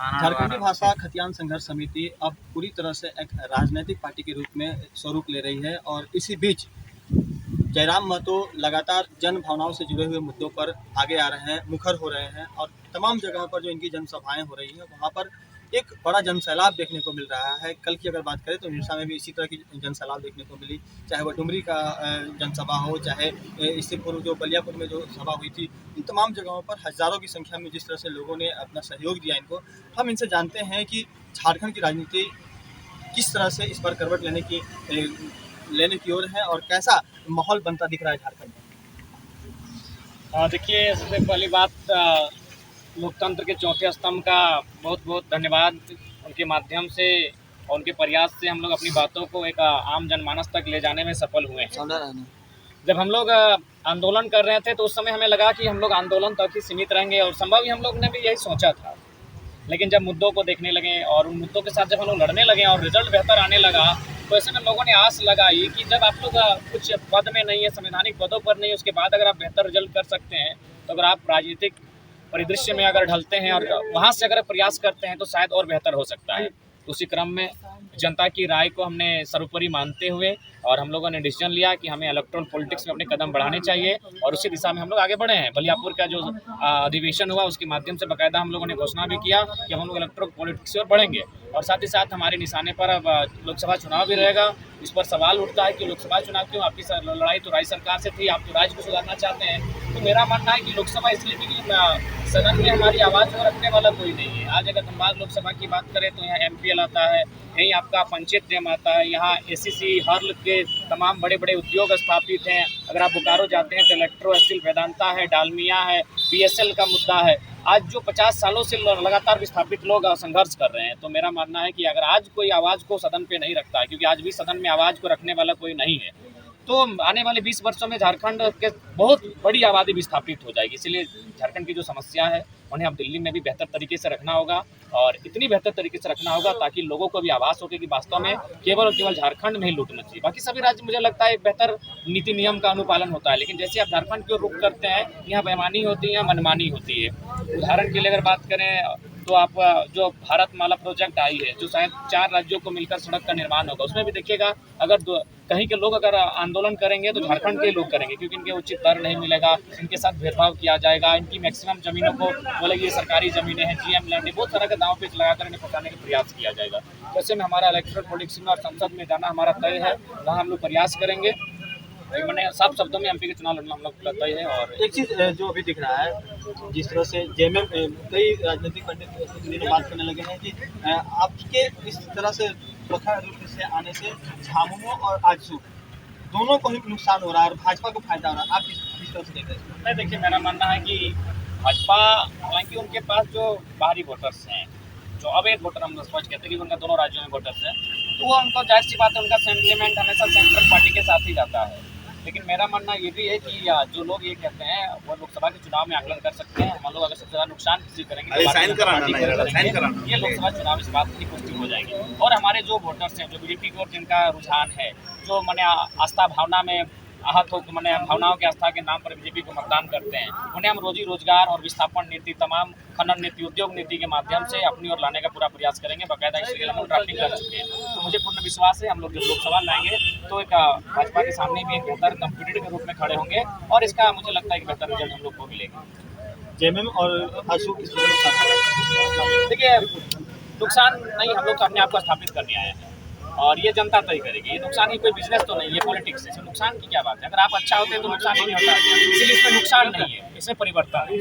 झारखंडी भाषा खतियान संघर्ष समिति अब पूरी तरह से एक राजनीतिक पार्टी के रूप में स्वरूप ले रही है और इसी बीच जयराम महतो लगातार जन भावनाओं से जुड़े हुए मुद्दों पर आगे आ रहे हैं, मुखर हो रहे हैं और तमाम जगहों पर जो इनकी जनसभाएं हो रही हैं वहाँ पर एक बड़ा जनसैलाब देखने को मिल रहा है। कल की अगर बात करें तो निरसा में भी इसी तरह की जनसैलाब देखने को मिली, चाहे वह डुमरी का जनसभा हो, चाहे इससे पूर्व जो बलियापुर में जो सभा हुई थी, इन तमाम जगहों पर हज़ारों की संख्या में जिस तरह से लोगों ने अपना सहयोग दिया इनको, हम इनसे जानते हैं कि झारखंड की राजनीति किस तरह से इस पर करवट लेने की ओर है और कैसा माहौल बनता दिख रहा है झारखंड में। देखिए, सबसे पहली बात लोकतंत्र के चौथे स्तंभ का बहुत बहुत धन्यवाद। उनके माध्यम से और उनके प्रयास से हम लोग अपनी बातों को एक आम जनमानस तक ले जाने में सफल हुए हैं। जब हम लोग आंदोलन कर रहे थे तो उस समय हमें लगा कि हम लोग आंदोलन तक ही सीमित रहेंगे और संभव ही हम लोग ने भी यही सोचा था। लेकिन जब मुद्दों को देखने लगे और उन मुद्दों के साथ जब हम लोग लड़ने लगे और रिजल्ट बेहतर आने लगा, तो ऐसे में लोगों ने आस लगाई कि जब आप लोग कुछ पद में नहीं है, संवैधानिक पदों पर नहीं है, उसके बाद अगर आप बेहतर रिजल्ट कर सकते हैं तो अगर आप राजनीतिक परिदृश्य में अगर ढलते हैं और वहाँ से अगर प्रयास करते हैं तो शायद और बेहतर हो सकता है। उसी क्रम में जनता की राय को हमने सर्वोपरि मानते हुए और हम लोगों ने डिसीजन लिया कि हमें इलेक्ट्रल पॉलिटिक्स में अपने कदम बढ़ाने चाहिए और उसी दिशा में हम लोग आगे बढ़े हैं। बलियापुर का जो अधिवेशन हुआ उसके माध्यम से बाकायदा हम लोगों ने घोषणा भी किया कि हम लोग इलेक्ट्रल पॉलिटिक्स की ओर बढ़ेंगे और साथ ही साथ हमारे निशाने पर अब लोकसभा चुनाव भी रहेगा। इस पर सवाल उठता है कि लोकसभा चुनाव क्यों, आपकी लड़ाई तो राज्य सरकार से थी, आप तो राज्य को सुधारना चाहते हैं। तो मेरा मानना है कि लोकसभा इसलिए भी सदन में हमारी आवाज़ को रखने वाला कोई नहीं है। आज अगर धनबाद लोकसभा की बात करें तो यहाँ MPL आता है, यहीं आपका पंचायत डैम आता है, यहाँ ACC हर्ल के तमाम बड़े बड़े उद्योग स्थापित हैं। अगर आप बोकारो जाते हैं तो इलेक्ट्रो स्टील वेदांता है, डालमिया है, BSL का मुद्दा है। आज जो 50 सालों से लगातार विस्थापित लोग संघर्ष कर रहे हैं, तो मेरा मानना है कि अगर आज कोई आवाज़ को सदन पे नहीं रखता है, क्योंकि आज भी सदन में आवाज़ को रखने वाला कोई नहीं है, तो आने वाले 20 वर्षों में झारखंड के बहुत बड़ी आबादी विस्थापित हो जाएगी। इसलिए झारखंड की जो समस्या है उन्हें अब दिल्ली में भी बेहतर तरीके से रखना होगा और इतनी बेहतर तरीके से रखना होगा ताकि लोगों को भी आभास हो कि वास्तव में केवल और केवल झारखंड में ही लूटना चाहिए। बाकी सभी राज्य मुझे लगता है एक बेहतर नीति नियम का अनुपालन होता है, लेकिन जैसे आप झारखंड की ओर रुख करते हैं, यहाँ बेईमानी होती है, मनमानी होती है। उदाहरण के लिए अगर बात करें तो आप जो भारतमाला प्रोजेक्ट आई है, जो शायद 4 राज्यों को मिलकर सड़क का निर्माण होगा, उसमें भी देखिएगा अगर कहीं के लोग अगर आंदोलन करेंगे तो झारखंड के ही लोग करेंगे, क्योंकि इनके उचित दर नहीं मिलेगा, इनके साथ भेदभाव किया जाएगा, इनकी मैक्सिमम जमीनों को बोले ये सरकारी ज़मीनें हैं, GM लैंड, बहुत तरह के दांव पेच लगाकर इन्हें पहुँचाने का प्रयास किया जाएगा। वैसे में हमारा इलेक्ट्रल पॉलिटिक्स में और संसद में जाना हमारा तय है, वहाँ हम लोग प्रयास करेंगे। मैंने साफ शब्दों में MP के चुनाव लड़ना हम लोग का तय है। और एक चीज़ जो अभी दिख रहा है, जिस तरह से JMM कई राजनीतिक पंडित बात करने लगे हैं कि आपके इस तरह से प्रखर रूप से आने से झामुमो और आजसू दोनों को ही नुकसान हो रहा है और भाजपा को फायदा हो रहा है। आप किस तरह से देख रहे हैं? नहीं, देखिए, मेरा मानना है कि भाजपा, हालांकि उनके पास जो बाहरी वोटर्स हैं, जो अवैध वोटर हम लोग समझ कहते हैं कि उनका दोनों राज्यों में वोटर्स हैं, तो वो उनको जाहिर सी बात है उनका सेंटिमेंट हमेशा सेंट्रल पार्टी के साथ ही जाता है। लेकिन मेरा मानना ये भी है कि जो लोग ये कहते हैं वो लोकसभा के चुनाव में आकलन कर सकते हैं। हम लोग अगर सबसे ज़्यादा नुकसान किसी करेंगे तो ये लोकसभा चुनाव इस बात की पुष्टि हो जाएगी। और हमारे जो वोटर्स हैं, जो BJP की ओर जिनका रुझान है, जो मैंने आस्था भावना में आहत हो, मैंने भावनाओं की आस्था के नाम पर BJP को मतदान करते हैं, उन्हें हम रोजी रोजगार और विस्थापन नीति, तमाम खनन नीति, उद्योग नीति के माध्यम से अपनी ओर लाने का पूरा प्रयास करेंगे। बाकायदा इसके लिए हम लोग ड्राफ्टिंग कर चुके हैं। तो मुझे पूर्ण विश्वास है हम लोग जब लोकसभा लाएंगे तो एक भाजपा के सामने भी एक बेहतर कम्पिटिटर के रूप में खड़े होंगे और इसका मुझे लगता है कि बेहतर रिजल्ट हम लोग को मिलेगा। JMM और आजसू किस तरह नुकसान? देखिए, नुकसान नहीं, हम लोग तो अपने आप को स्थापित करने आए हैं और ये जनता तय करेगी। ये नुकसान ही कोई बिजनेस तो नहीं है, पॉलिटिक्स है, इसमें नुकसान की क्या बात है। अगर आप अच्छा होते हैं तो नुकसान नहीं होता, इसीलिए इसमें नुकसान नहीं है, इसमें परिवर्तन है।